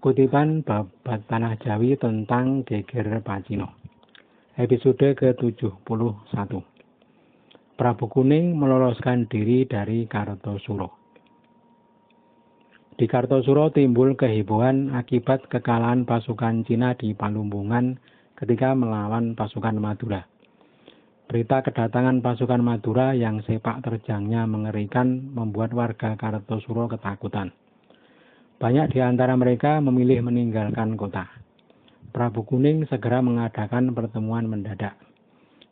Kutipan Babat Tanah Jawi tentang Geger Pacino. Episode ke-71. Prabu Kuning meloloskan diri dari Kartosuro. Di Kartosuro timbul kehebohan akibat kekalahan pasukan Cina di Palumbungan ketika melawan pasukan Madura. Berita kedatangan pasukan Madura yang sepak terjangnya mengerikan membuat warga Kartosuro ketakutan. Banyak di antara mereka memilih meninggalkan kota. Prabu Kuning segera mengadakan pertemuan mendadak.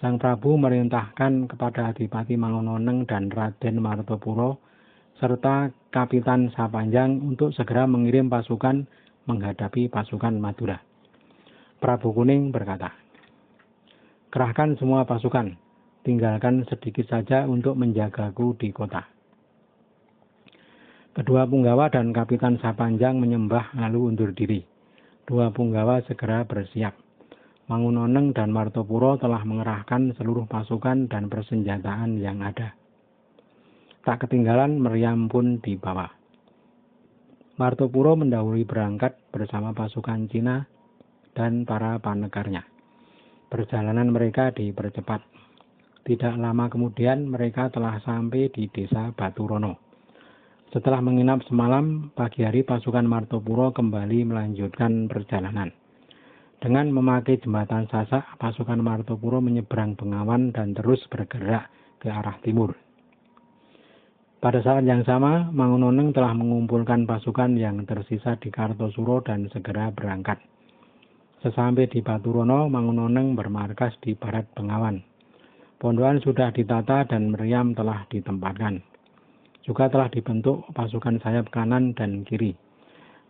Sang Prabu merintahkan kepada Adipati Mangunoneng dan Raden Martopuro serta Kapitan Sapanjang untuk segera mengirim pasukan menghadapi pasukan Madura. Prabu Kuning berkata, "Kerahkan semua pasukan, tinggalkan sedikit saja untuk menjagaku di kota." Kedua punggawa dan Kapitan Sapanjang menyembah lalu undur diri. Dua punggawa segera bersiap. Mangunoneng dan Martopuro telah mengerahkan seluruh pasukan dan persenjataan yang ada. Tak ketinggalan meriam pun dibawa. Martopuro mendahului berangkat bersama pasukan Cina dan para panegarnya. Perjalanan mereka dipercepat. Tidak lama kemudian mereka telah sampai di desa Baturono. Setelah menginap semalam, pagi hari pasukan Martopuro kembali melanjutkan perjalanan. Dengan memakai jembatan Sasak, pasukan Martopuro menyeberang Bengawan dan terus bergerak ke arah timur. Pada saat yang sama, Mangunoneng telah mengumpulkan pasukan yang tersisa di Kartosuro dan segera berangkat. Sesampai di Baturono, Mangunoneng bermarkas di barat Bengawan. Pondokan sudah ditata dan meriam telah ditempatkan. Juga telah dibentuk pasukan sayap kanan dan kiri.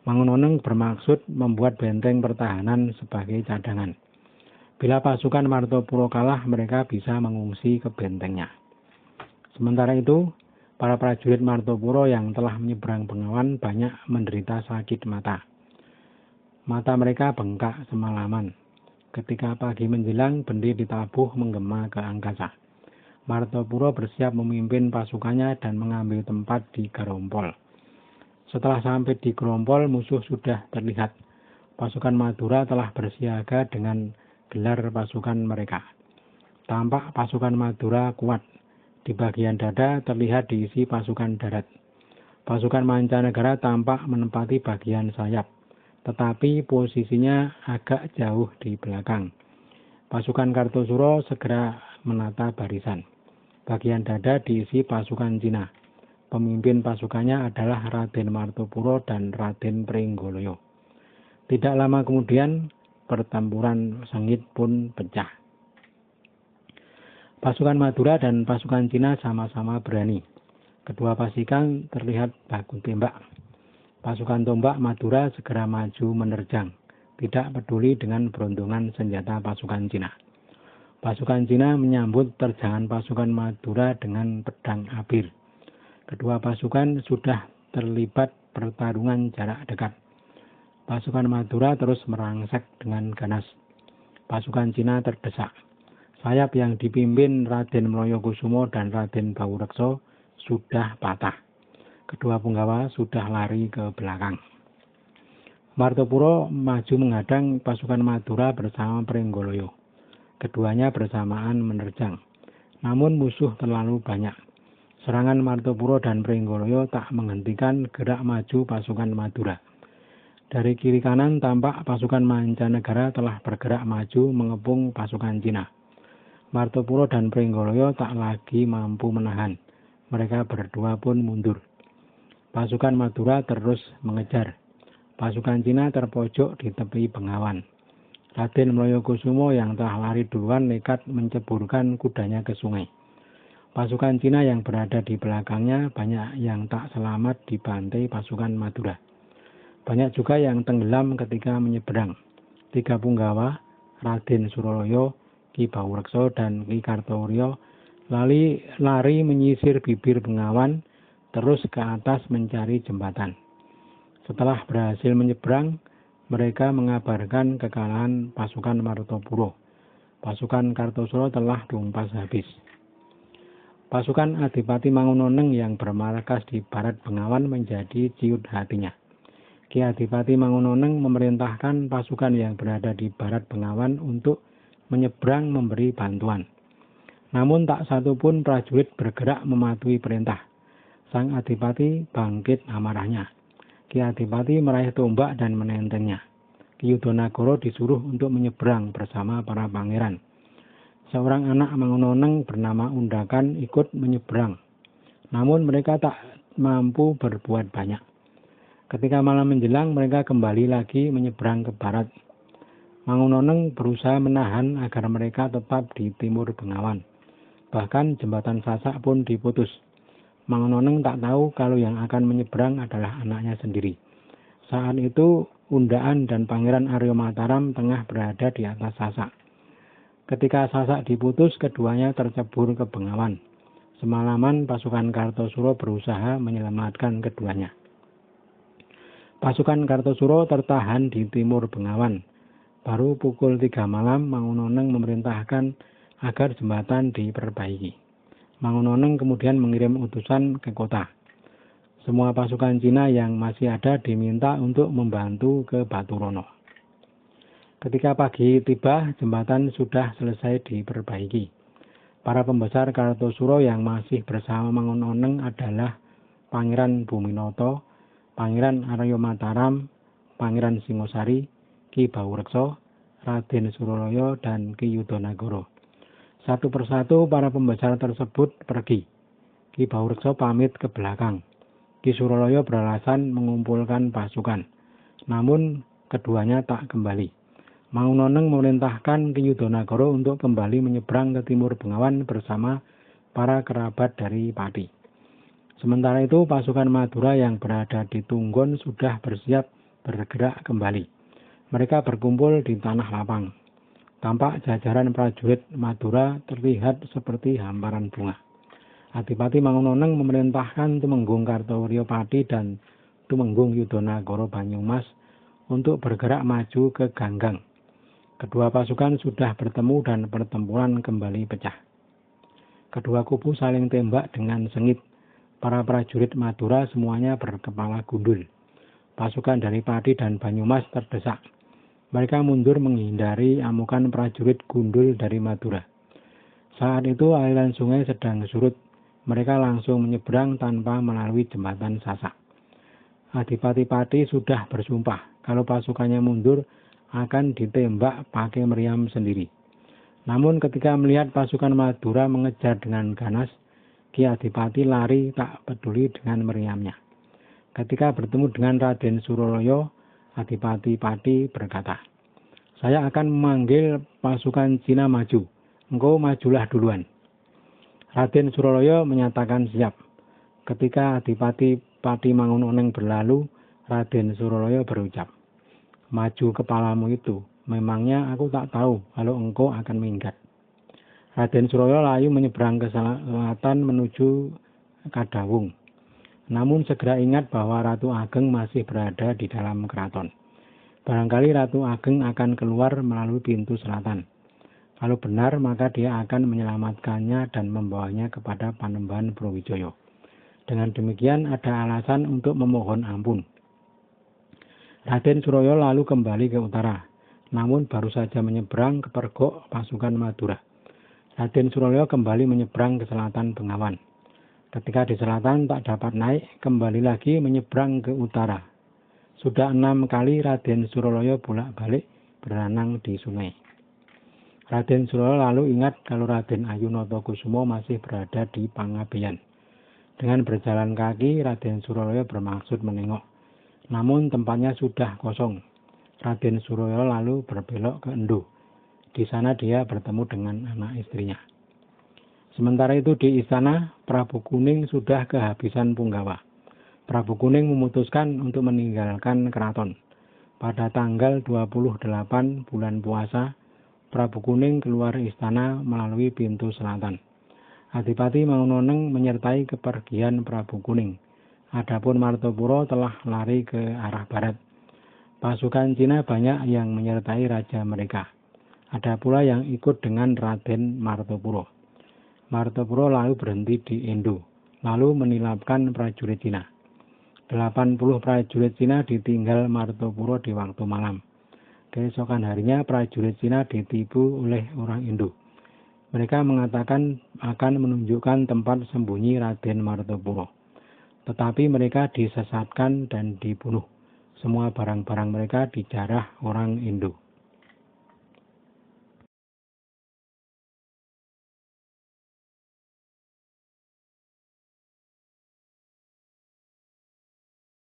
Mangunoneng bermaksud membuat benteng pertahanan sebagai cadangan. Bila pasukan Martopuro kalah, mereka bisa mengungsi ke bentengnya. Sementara itu, para prajurit Martopuro yang telah menyeberang Bengawan banyak menderita sakit mata. Mata mereka bengkak semalaman. Ketika pagi menjelang, bendi ditabuh menggema ke angkasa. Martopuro bersiap memimpin pasukannya dan mengambil tempat di Gerompol. Setelah sampai di Gerompol, musuh sudah terlihat. Pasukan Madura telah bersiaga dengan gelar pasukan mereka. Tampak pasukan Madura kuat. Di bagian dada terlihat diisi pasukan darat. Pasukan mancanegara tampak menempati bagian sayap, tetapi posisinya agak jauh di belakang. Pasukan Kartosuro segera menata barisan. Bagian dada diisi pasukan Cina. Pemimpin pasukannya adalah Raden Martopuro dan Raden Pringgoloyo. Tidak lama kemudian, pertempuran sengit pun pecah. Pasukan Madura dan pasukan Cina sama-sama berani. Kedua pasukan terlihat baku tembak. Pasukan tombak Madura segera maju menerjang, tidak peduli dengan berontongan senjata pasukan Cina. Pasukan Cina menyambut terjangan pasukan Madura dengan pedang abir. Kedua pasukan sudah terlibat pertarungan jarak dekat. Pasukan Madura terus merangsek dengan ganas. Pasukan Cina terdesak. Sayap yang dipimpin Raden Mloyokusumo dan Raden Baurekso sudah patah. Kedua punggawa sudah lari ke belakang. Martopuro maju menghadang pasukan Madura bersama Pringgoloyo. Keduanya bersamaan menerjang. Namun musuh terlalu banyak. Serangan Martopuro dan Pringgoloyo tak menghentikan gerak maju pasukan Madura. Dari kiri kanan tampak pasukan mancanegara telah bergerak maju mengepung pasukan Cina. Martopuro dan Pringgoloyo tak lagi mampu menahan. Mereka berdua pun mundur. Pasukan Madura terus mengejar. Pasukan Cina terpojok di tepi Bengawan. Raden Mloyokusumo yang telah lari duluan nekat menceburkan kudanya ke sungai. Pasukan Cina yang berada di belakangnya banyak yang tak selamat dibantai pasukan Madura. Banyak juga yang tenggelam ketika menyeberang. 3 punggawa, Raden Suroloyo, Ki Baurekso, dan Ki Kartowiryo lari menyisir bibir Bengawan terus ke atas mencari jembatan. Setelah berhasil menyeberang, mereka mengabarkan kekalahan pasukan Martopuro. Pasukan Kartosuro telah tumpas habis. Pasukan Adipati Mangunoneng yang bermarkas di barat Bengawan menjadi ciut hatinya. Ki Adipati Mangunoneng memerintahkan pasukan yang berada di barat Bengawan untuk menyeberang memberi bantuan. Namun tak satu pun prajurit bergerak mematuhi perintah. Sang Adipati bangkit amarahnya. Ki Adipati meraih tombak dan menentengnya. Ki Yudonagoro disuruh untuk menyeberang bersama para pangeran. Seorang anak Mangunoneng bernama Undakan ikut menyeberang. Namun mereka tak mampu berbuat banyak. Ketika malam menjelang, mereka kembali lagi menyeberang ke barat. Mangunoneng berusaha menahan agar mereka tetap di timur Bengawan. Bahkan jembatan Sasak pun diputus. Mangunoneng tak tahu kalau yang akan menyeberang adalah anaknya sendiri. Saat itu Undaan dan Pangeran Arya Mataram tengah berada di atas Sasak. Ketika Sasak diputus, keduanya tercebur ke Bengawan. Semalaman pasukan Kartosuro berusaha menyelamatkan keduanya. Pasukan Kartosuro tertahan di timur Bengawan. Baru pukul 3 malam Mangunoneng memerintahkan agar jembatan diperbaiki. Mangunoneng kemudian mengirim utusan ke kota. Semua pasukan Cina yang masih ada diminta untuk membantu ke Baturono. Ketika pagi tiba, jembatan sudah selesai diperbaiki. Para pembesar Kartosuro yang masih bersama Mangunoneng adalah Pangeran Buminoto, Pangeran Arya Mataram, Pangeran Singosari, Ki Baurekso, Raden Suroloyo, dan Ki Yudonagoro. Satu persatu para pembesar tersebut pergi. Ki Baurekso pamit ke belakang. Ki Suroloyo beralasan mengumpulkan pasukan. Namun keduanya tak kembali. Mangunoneng memerintahkan Ki Yudonagoro untuk kembali menyeberang ke timur Bengawan bersama para kerabat dari Pati. Sementara itu pasukan Madura yang berada di Tunggon sudah bersiap bergerak kembali. Mereka berkumpul di tanah lapang. Tampak jajaran prajurit Madura terlihat seperti hamparan bunga. Adipati Mangunoneng memerintahkan Tumenggung Kartowiryo Pati dan Tumenggung Yudonagoro Banyumas untuk bergerak maju ke Ganggang. Kedua pasukan sudah bertemu dan pertempuran kembali pecah. Kedua kubu saling tembak dengan sengit. Para prajurit Madura semuanya berkepala gundul. Pasukan dari Pati dan Banyumas terdesak. Mereka mundur menghindari amukan prajurit gundul dari Madura. Saat itu aliran sungai sedang surut. Mereka langsung menyeberang tanpa melalui jembatan Sasak. Adipati Pati sudah bersumpah kalau pasukannya mundur akan ditembak pakai meriam sendiri. Namun ketika melihat pasukan Madura mengejar dengan ganas, Ki Adipati lari tak peduli dengan meriamnya. Ketika bertemu dengan Raden Suroloyo, Adipati Pati berkata, "Saya akan memanggil pasukan Cina maju. Engkau majulah duluan." Raden Suroloyo menyatakan siap. Ketika Adipati Pati Mangunoneng berlalu, Raden Suroloyo berucap, "Maju kepalamu itu. Memangnya aku tak tahu kalau engkau akan minggat." Raden Suroloyo layu menyeberang ke selatan menuju Kadawung. Namun segera ingat bahwa Ratu Ageng masih berada di dalam keraton. Barangkali Ratu Ageng akan keluar melalui pintu selatan. Kalau benar, maka dia akan menyelamatkannya dan membawanya kepada Panembahan Brawijaya. Dengan demikian ada alasan untuk memohon ampun. Raden Suroloyo lalu kembali ke utara, namun baru saja menyeberang ke pergok pasukan Madura. Raden Suroloyo kembali menyeberang ke selatan Bengawan. Ketika di selatan tak dapat naik, kembali lagi menyeberang ke utara. Sudah 6 kali Raden Suroloyo bolak-balik berenang di sungai. Raden Suroloyo lalu ingat kalau Raden Ayunotokusumo masih berada di Pangabeyan. Dengan berjalan kaki, Raden Suroloyo bermaksud menengok. Namun tempatnya sudah kosong. Raden Suroloyo lalu berbelok ke Endo. Di sana dia bertemu dengan anak istrinya. Sementara itu di istana, Prabu Kuning sudah kehabisan punggawa. Prabu Kuning memutuskan untuk meninggalkan keraton. Pada tanggal 28 bulan puasa, Prabu Kuning keluar istana melalui pintu selatan. Adipati Mangunoneng menyertai kepergian Prabu Kuning. Adapun Martopuro telah lari ke arah barat. Pasukan Cina banyak yang menyertai raja mereka. Ada pula yang ikut dengan Raden Martopuro. Martopuro lalu berhenti di Endo, lalu menilapkan prajurit Cina. 80 prajurit Cina ditinggal Martopuro di waktu malam. Keesokan harinya prajurit Cina ditipu oleh orang Indo. Mereka mengatakan akan menunjukkan tempat sembunyi Raden Martopuro. Tetapi mereka disesatkan dan dibunuh. Semua barang-barang mereka dijarah orang Indo.